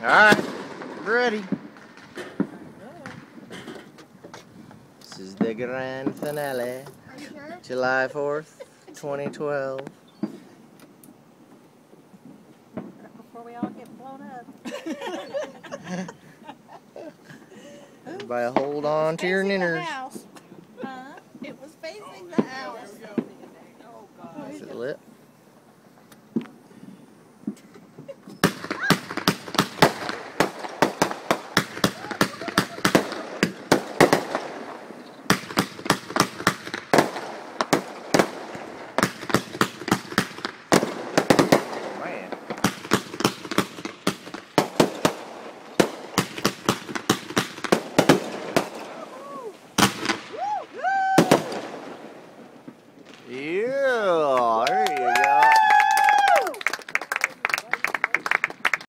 Alright, ready. This is the grand finale. Sure? July 4th, 2012. Before we all get blown up. Everybody hold on to your ninners.